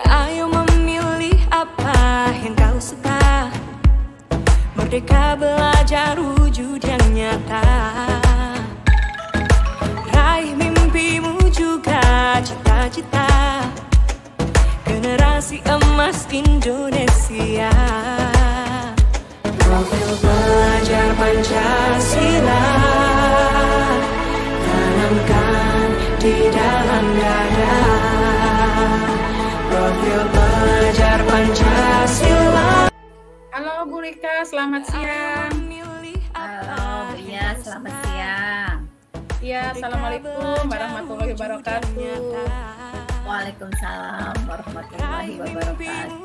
Ayo memilih apa yang kau suka. Merdeka belajar wujud yang nyata. Raih mimpimu juga cita-cita. Generasi emas Indonesia. Profil belajar Pancasila tanamkan di dalam dada. Profil belajar Pancasila. Halo Bu Rika, selamat siang. Halo Bu Iya, selamat siang. Ya, Assalamualaikum warahmatullahi wabarakatuh. Waalaikumsalam warahmatullahi wabarakatuh.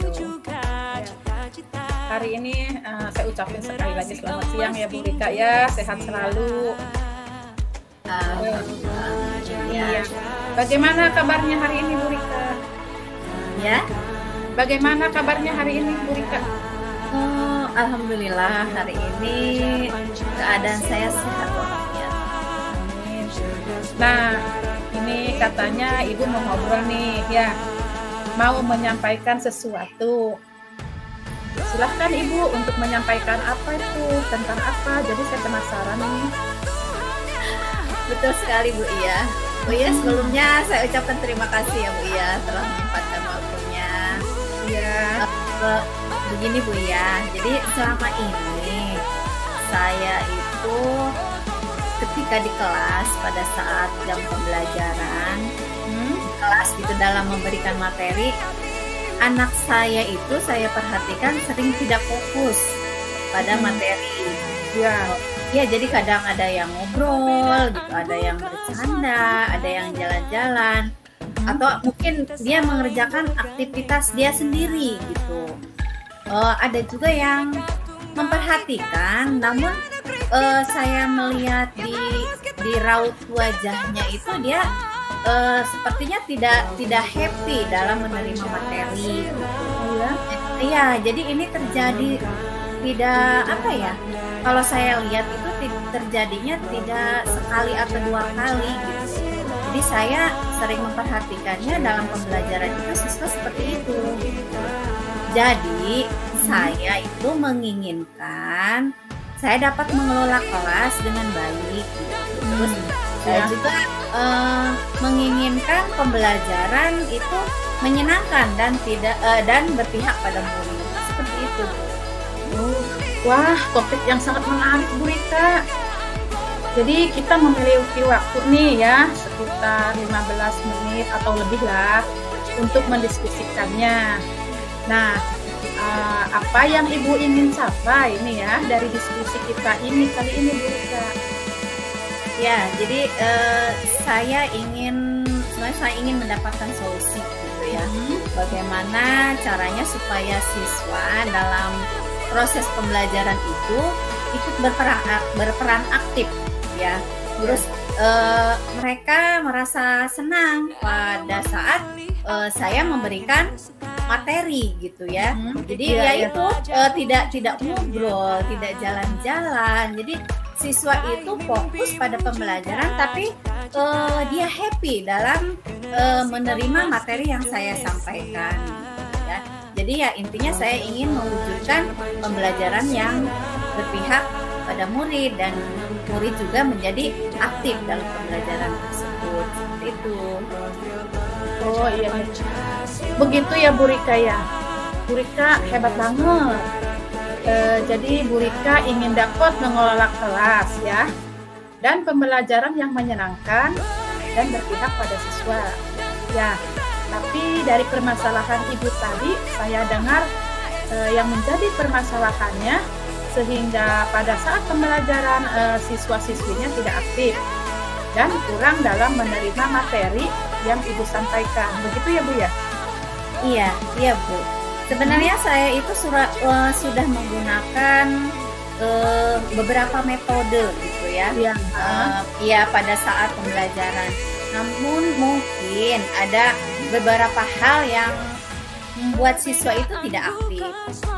Hari ini saya ucapin sekali lagi selamat siang ya Bu Rika ya, sehat selalu. Iya. Bagaimana kabarnya hari ini Bu Rika? Ya. Bagaimana kabarnya hari ini Bu Rika? Oh, alhamdulillah hari ini keadaan saya sehat ya. Nah, ini katanya Ibu mau ngobrol nih ya, mau menyampaikan sesuatu. Silahkan Ibu untuk menyampaikan apa itu, tentang apa, jadi saya penasaran nih. Betul sekali Bu Iya. Bu Iya, sebelumnya saya ucapkan terima kasih ya Bu Iya telah menyempatkan waktunya. Ya. Begini Bu Iya, jadi selama ini saya itu ketika di kelas pada saat jam pembelajaran kelas gitu dalam memberikan materi, anak saya itu saya perhatikan sering tidak fokus pada materi. Ya. Ya, jadi kadang ada yang ngobrol gitu, ada yang bercanda, ada yang jalan-jalan, atau mungkin dia mengerjakan aktivitas dia sendiri gitu. Ada juga yang memperhatikan, namun saya melihat di raut wajahnya itu dia sepertinya tidak happy dalam menerima materi gitu. Iya, jadi ini terjadi tidak apa ya? Kalau saya lihat itu terjadinya tidak sekali atau dua kali gitu. Jadi saya sering memperhatikannya dalam pembelajaran itu siswa seperti itu. Jadi saya itu menginginkan saya dapat mengelola kelas dengan baik gitu. Terus saya juga menginginkan pembelajaran itu menyenangkan dan dan berpihak pada murid. Seperti itu. Wah, topik yang sangat menarik Bu Rika. Jadi kita memiliki waktu nih ya, sekitar 15 menit atau lebih lah untuk mendiskusikannya. Nah, apa yang Ibu ingin capai ini ya dari diskusi kita ini kali ini Bu Rika? Ya, jadi saya ingin mendapatkan solusi gitu ya. Bagaimana caranya supaya siswa dalam proses pembelajaran itu ikut berperan aktif ya. Terus mereka merasa senang pada saat saya memberikan materi gitu ya. Jadi itu tidak ngobrol, tidak jalan-jalan. Jadi siswa itu fokus pada pembelajaran, tapi dia happy dalam menerima materi yang saya sampaikan. Ya. Jadi ya intinya saya ingin mewujudkan pembelajaran yang berpihak pada murid dan murid juga menjadi aktif dalam pembelajaran tersebut. Seperti itu. Oh iya, begitu ya Bu Rika ya. Bu Rika hebat banget. Jadi Bu Rika ingin dapat mengelola kelas ya, dan pembelajaran yang menyenangkan dan berpihak pada siswa. Ya, tapi dari permasalahan Ibu tadi saya dengar yang menjadi permasalahannya sehingga pada saat pembelajaran siswa-siswinya tidak aktif dan kurang dalam menerima materi yang Ibu sampaikan. Begitu ya Bu ya? Iya Bu. Sebenarnya saya itu sudah menggunakan beberapa metode gitu ya. Ya pada saat pembelajaran. Namun mungkin ada beberapa hal yang membuat siswa itu tidak aktif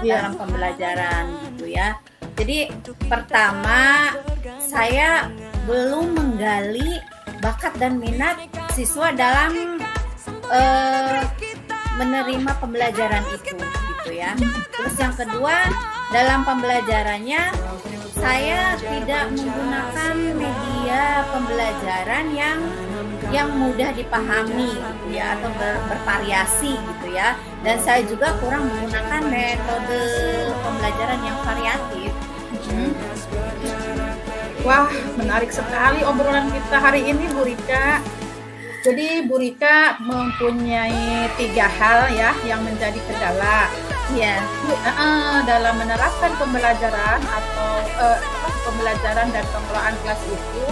dalam pembelajaran gitu ya. Jadi pertama saya belum menggali bakat dan minat siswa dalam menerima pembelajaran itu gitu ya. Terus yang kedua, dalam pembelajarannya saya tidak menggunakan media pembelajaran yang mudah dipahami gitu ya, atau bervariasi gitu ya. Dan saya juga kurang menggunakan metode pembelajaran yang variatif. Wah, menarik sekali obrolan kita hari ini, Bu Rika. Jadi Bu Rika mempunyai 3 hal ya yang menjadi kendala. Ya. Dalam menerapkan pembelajaran atau pembelajaran dan pengelolaan kelas itu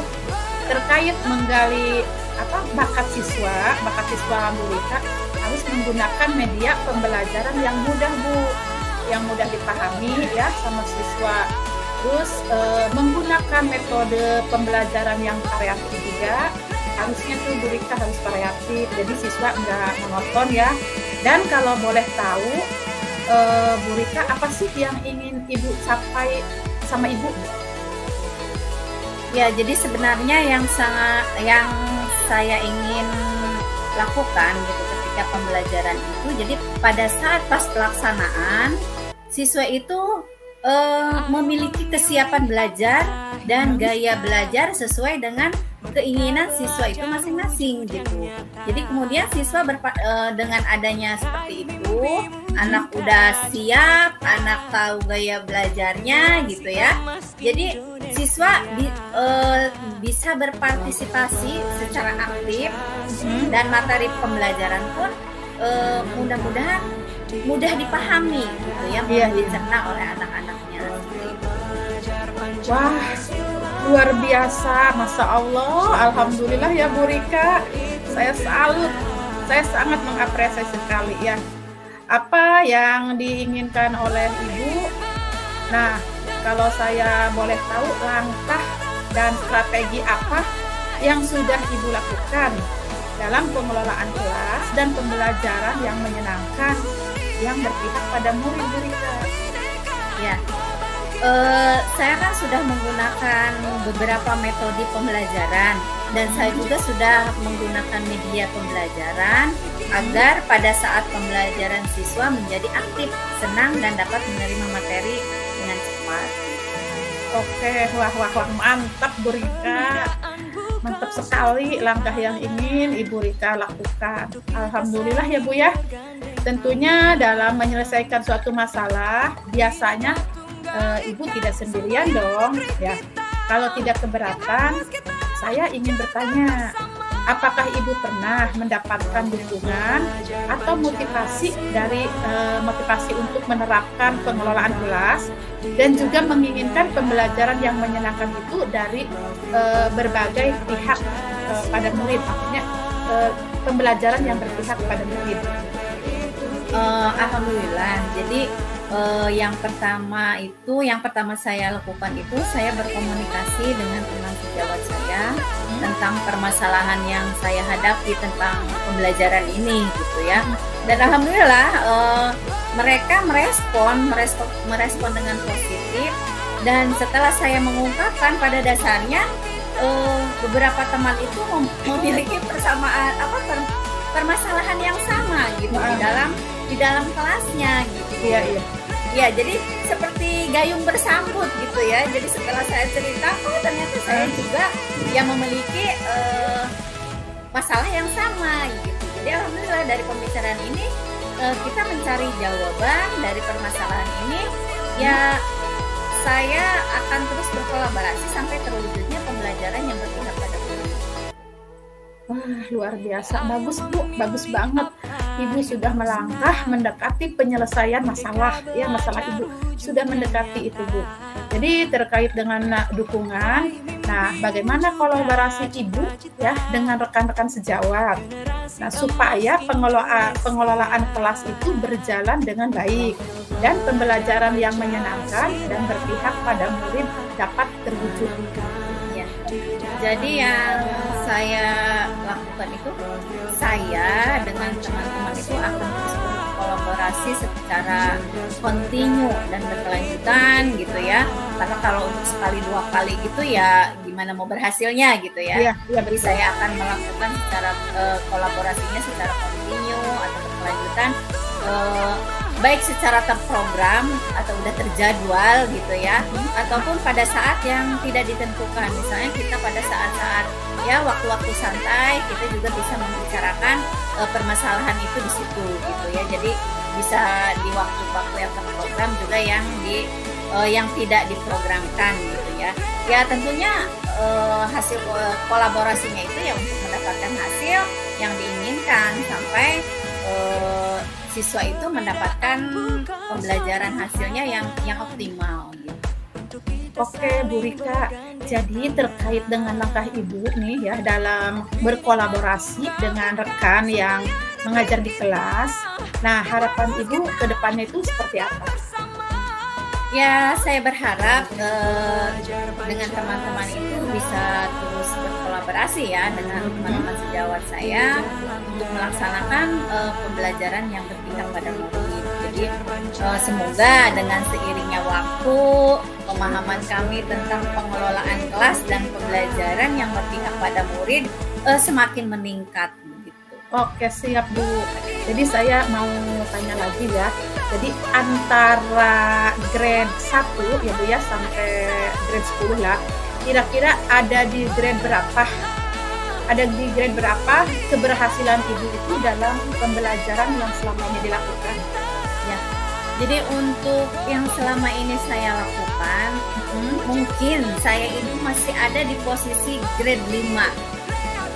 terkait menggali bakat siswa Bu Rika harus menggunakan media pembelajaran yang mudah, Bu, yang mudah dipahami ya sama siswa. Terus menggunakan metode pembelajaran yang variatif juga. Harusnya tuh Bu Rika harus variatif, jadi siswa nggak monoton ya. Dan kalau boleh tahu, Bu Rika, apa sih yang ingin Ibu capai sama Ibu? Ya, jadi sebenarnya yang saya ingin lakukan gitu ketika pembelajaran itu, jadi pada saat pas pelaksanaan siswa itu memiliki kesiapan belajar dan gaya belajar sesuai dengan keinginan siswa itu masing-masing gitu. Jadi kemudian siswa dengan adanya seperti itu, anak udah siap, anak tahu gaya belajarnya gitu ya. Jadi siswa bisa berpartisipasi secara aktif dan materi pembelajaran pun mudah-mudahan mudah dipahami gitu ya, mudah dicerna oleh anak-anaknya. Wah, luar biasa, Masya Allah, Alhamdulillah ya Bu Rika. Saya salut, saya sangat mengapresiasi sekali ya apa yang diinginkan oleh Ibu. Nah, kalau saya boleh tahu langkah dan strategi apa yang sudah Ibu lakukan dalam pengelolaan kelas dan pembelajaran yang menyenangkan yang berpihak pada murid, Bu Rika? Ya, saya kan sudah menggunakan beberapa metode pembelajaran dan saya juga sudah menggunakan media pembelajaran agar pada saat pembelajaran siswa menjadi aktif, senang dan dapat menerima materi dengan cepat. Oke, wah, mantap Bu Rika. Mantap sekali langkah yang ingin Ibu Rika lakukan. Alhamdulillah ya Bu ya. Tentunya dalam menyelesaikan suatu masalah, biasanya Ibu tidak sendirian dong ya. Kalau tidak keberatan, saya ingin bertanya, apakah Ibu pernah mendapatkan dukungan atau motivasi untuk menerapkan pengelolaan kelas dan juga menginginkan pembelajaran yang menyenangkan itu dari berbagai pihak pada murid, maksudnya pembelajaran yang berpihak pada murid? Alhamdulillah. Jadi yang pertama saya lakukan itu saya berkomunikasi dengan teman sejawat saya tentang permasalahan yang saya hadapi tentang pembelajaran ini gitu ya. Dan alhamdulillah mereka merespon dengan positif, dan setelah saya mengungkapkan pada dasarnya beberapa teman itu memiliki permasalahan yang sama gitu di dalam kelasnya gitu. Iya, jadi seperti gayung bersambut gitu ya. Jadi setelah saya cerita, oh ternyata saya juga yang memiliki masalah yang sama gitu. Jadi alhamdulillah dari pembicaraan ini kita mencari jawaban dari permasalahan ini. Ya, saya akan terus berkolaborasi sampai terwujudnya pembelajaran yang berpihak pada guru. Wah, luar biasa, bagus Bu, bagus banget. Ibu sudah melangkah mendekati penyelesaian masalah Ibu sudah mendekati itu Bu. Jadi terkait dengan dukungan, nah bagaimana kolaborasi Ibu ya dengan rekan-rekan sejawat, nah supaya pengelolaan kelas itu berjalan dengan baik dan pembelajaran yang menyenangkan dan berpihak pada murid dapat terwujud. Ya. Jadi yang saya lakukan itu, saya dengan teman-teman itu akan terus berkolaborasi secara kontinu dan berkelanjutan gitu ya. Karena kalau untuk sekali dua kali gitu ya gimana mau berhasilnya gitu ya. Jadi saya akan melakukan secara kolaborasinya secara kontinu atau berkelanjutan dilakukan baik secara terprogram atau udah terjadwal gitu ya, ataupun pada saat yang tidak ditentukan. Misalnya kita pada saat-saat ya waktu-waktu santai kita juga bisa membicarakan permasalahan itu di situ gitu ya. Jadi bisa di waktu-waktu yang terprogram juga yang tidak diprogramkan gitu ya. Ya tentunya hasil kolaborasinya itu ya untuk mendapatkan hasil yang diinginkan sampai siswa itu mendapatkan pembelajaran hasilnya yang optimal gitu. Oke Bu Rika, jadi terkait dengan langkah Ibu nih ya dalam berkolaborasi dengan rekan yang mengajar di kelas, nah harapan Ibu ke depannya itu seperti apa? Ya, saya berharap dengan teman-teman itu bisa terus berkolaborasi ya dengan teman-teman sejawat saya untuk melaksanakan pembelajaran yang berpihak pada murid. Jadi semoga dengan seiringnya waktu, pemahaman kami tentang pengelolaan kelas dan pembelajaran yang berpihak pada murid semakin meningkat. Oke, siap Bu. Jadi saya mau tanya lagi ya. Jadi antara grade 1 ya Bu ya sampai grade 10 lah. Kira-kira ada di grade berapa? Ada di grade berapa keberhasilan Ibu itu dalam pembelajaran yang selama ini dilakukan? Ya. Jadi untuk yang selama ini saya lakukan, mungkin saya itu masih ada di posisi grade 5.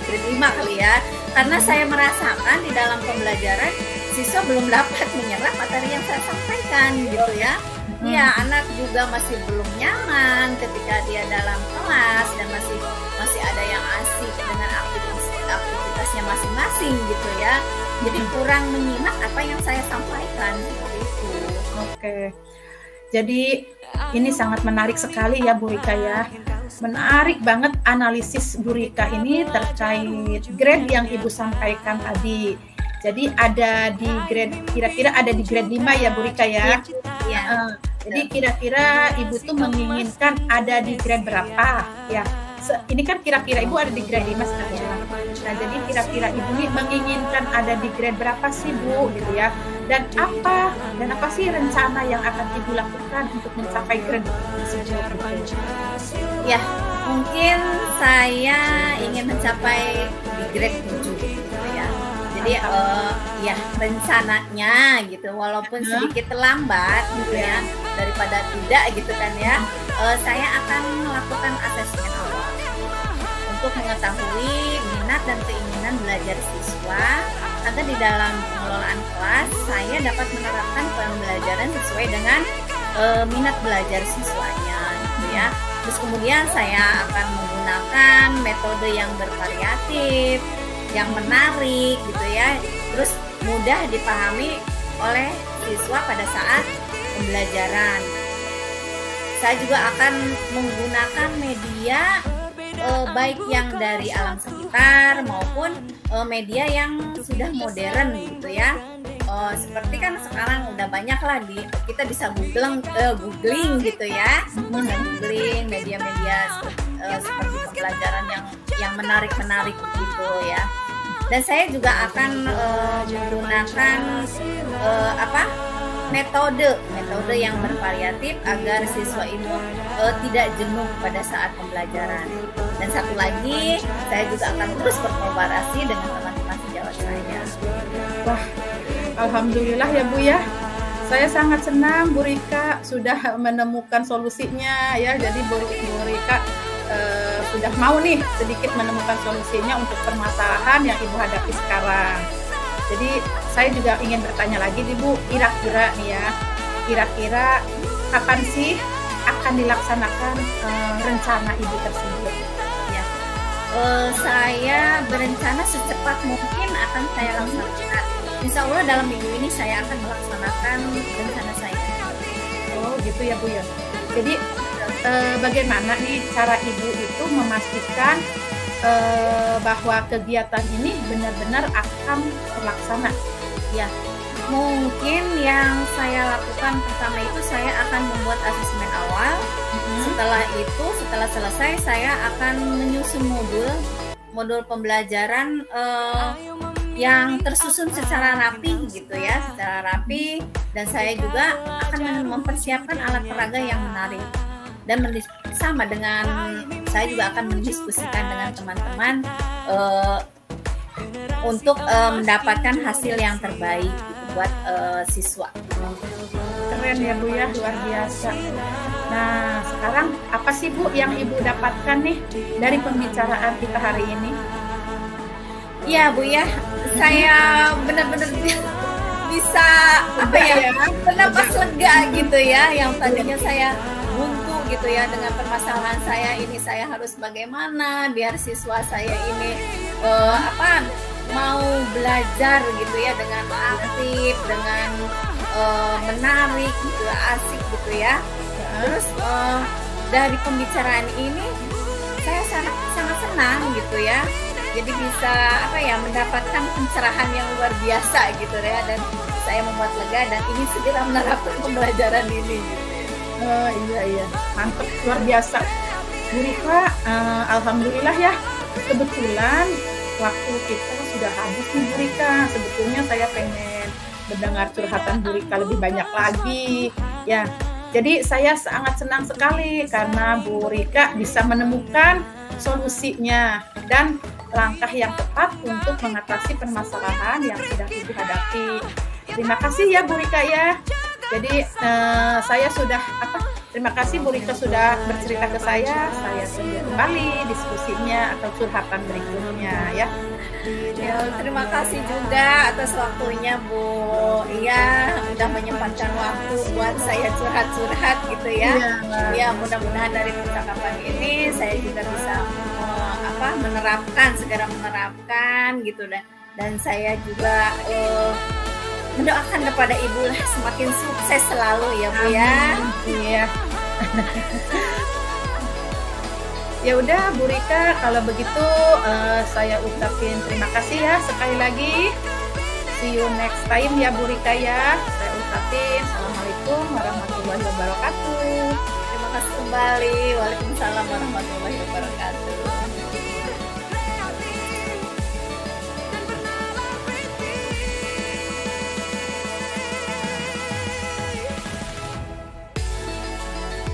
Grade 5 kali ya. Karena saya merasakan di dalam pembelajaran siswa belum dapat menyerap materi yang saya sampaikan gitu ya. Iya, anak juga masih belum nyaman ketika dia dalam kelas dan masih ada yang asik dengan aktivitasnya masing-masing gitu ya. Jadi kurang menyimak apa yang saya sampaikan seperti itu. Oke. Jadi ini sangat menarik sekali ya Bu Rika ya. Menarik banget analisis Bu Rika ini terkait grade yang Ibu sampaikan tadi. Jadi ada di grade, kira-kira ada di grade 5 ya Bu Rika ya. Iya. Jadi kira-kira Ibu tuh menginginkan ada di grade berapa ya? Ini kan kira-kira Ibu ada di grade 5 sekarang. Nah, jadi kira-kira Ibu nih menginginkan ada di grade berapa sih Bu gitu ya? Dan apa sih rencana yang akan Ibu lakukan untuk mencapai grade tersebut? Ya, mungkin saya ingin mencapai di grade 7 gitu ya. Jadi ya rencananya gitu, walaupun sedikit terlambat gitu ya, daripada tidak gitu kan ya, saya akan melakukan asesmen awal untuk mengetahui minat dan keinginan belajar siswa agar di dalam pengelolaan kelas saya dapat menerapkan pembelajaran sesuai dengan minat belajar siswanya gitu ya. Terus kemudian saya akan menggunakan metode yang bervariatif, yang menarik gitu ya, terus mudah dipahami oleh siswa pada saat pembelajaran. Saya juga akan menggunakan media baik yang dari alam sekitar maupun media yang sudah modern gitu ya. Seperti kan sekarang udah banyak lah kita bisa googling gitu ya, bisa googling media-media seperti pembelajaran yang menarik gitu ya. Dan saya juga akan menggunakan metode yang bervariatif agar siswa itu tidak jenuh pada saat pembelajaran. Dan satu lagi, saya juga akan terus berkolaborasi dengan teman-teman sejawat saya. Wah, alhamdulillah ya Bu ya. Saya sangat senang Bu Rika sudah menemukan solusinya ya. Jadi Bu Rika sudah mau nih sedikit menemukan solusinya untuk permasalahan yang Ibu hadapi sekarang. Jadi saya juga ingin bertanya lagi nih Bu, kira-kira nih ya, kira-kira kapan sih akan dilaksanakan rencana Ibu tersebut? Ya, saya berencana secepat mungkin akan saya laksanakan. Insya Allah dalam minggu ini saya akan melaksanakan rencana saya. Oh gitu ya Bu ya. Jadi bagaimana nih cara Ibu itu memastikan bahwa kegiatan ini benar-benar akan terlaksana? Ya, mungkin yang saya lakukan pertama itu saya akan membuat asesmen awal. Setelah selesai saya akan menyusun modul pembelajaran yang tersusun secara rapi gitu ya, secara rapi, dan saya juga akan mempersiapkan alat peraga yang menarik dan sama dengan saya juga akan mendiskusikan dengan teman-teman untuk mendapatkan hasil yang terbaik gitu, buat siswa. Keren ya Bu ya, luar biasa. Nah, sekarang apa sih Bu yang Ibu dapatkan nih dari pembicaraan kita hari ini? Ya Bu ya, saya benar-benar bisa apa ya, bernapas lega gitu ya. Yang tadinya saya buntu gitu ya dengan permasalahan saya ini, saya harus bagaimana biar siswa saya ini mau belajar gitu ya dengan aktif, dengan menarik gitu, asik gitu ya. Terus dari pembicaraan ini saya sangat senang gitu ya. Jadi bisa mendapatkan pencerahan yang luar biasa gitu ya, dan saya membuat lega dan ingin segera menerapkan pembelajaran ini. Oh iya, mantap, luar biasa. Bu Rika, alhamdulillah ya, kebetulan waktu kita sudah habis nih Bu Rika. Sebetulnya saya pengen mendengar curhatan Bu Rika lebih banyak lagi ya. Jadi saya sangat senang sekali karena Bu Rika bisa menemukan solusinya dan langkah yang tepat untuk mengatasi permasalahan yang sedang Ibu hadapi. Terima kasih ya Bu Rika ya. Jadi saya sudah terima kasih Bu Rika sudah bercerita ke saya tunggu kembali diskusinya atau curhatan berikutnya ya. Ya, terima kasih juga atas waktunya Bu. Iya, udah menyempatkan waktu buat saya curhat-curhat gitu ya. Ya, mudah-mudahan dari percakapan ini saya juga bisa segera menerapkan gitu, dan saya juga mendoakan kepada Ibu lah semakin sukses selalu ya Bu ya. Iya. Ya udah Bu Rika, kalau begitu saya ucapin terima kasih ya sekali lagi. See you next time ya Bu Rika ya. Saya ucapin Assalamualaikum warahmatullahi wabarakatuh. Terima kasih kembali. Waalaikumsalam warahmatullahi wabarakatuh.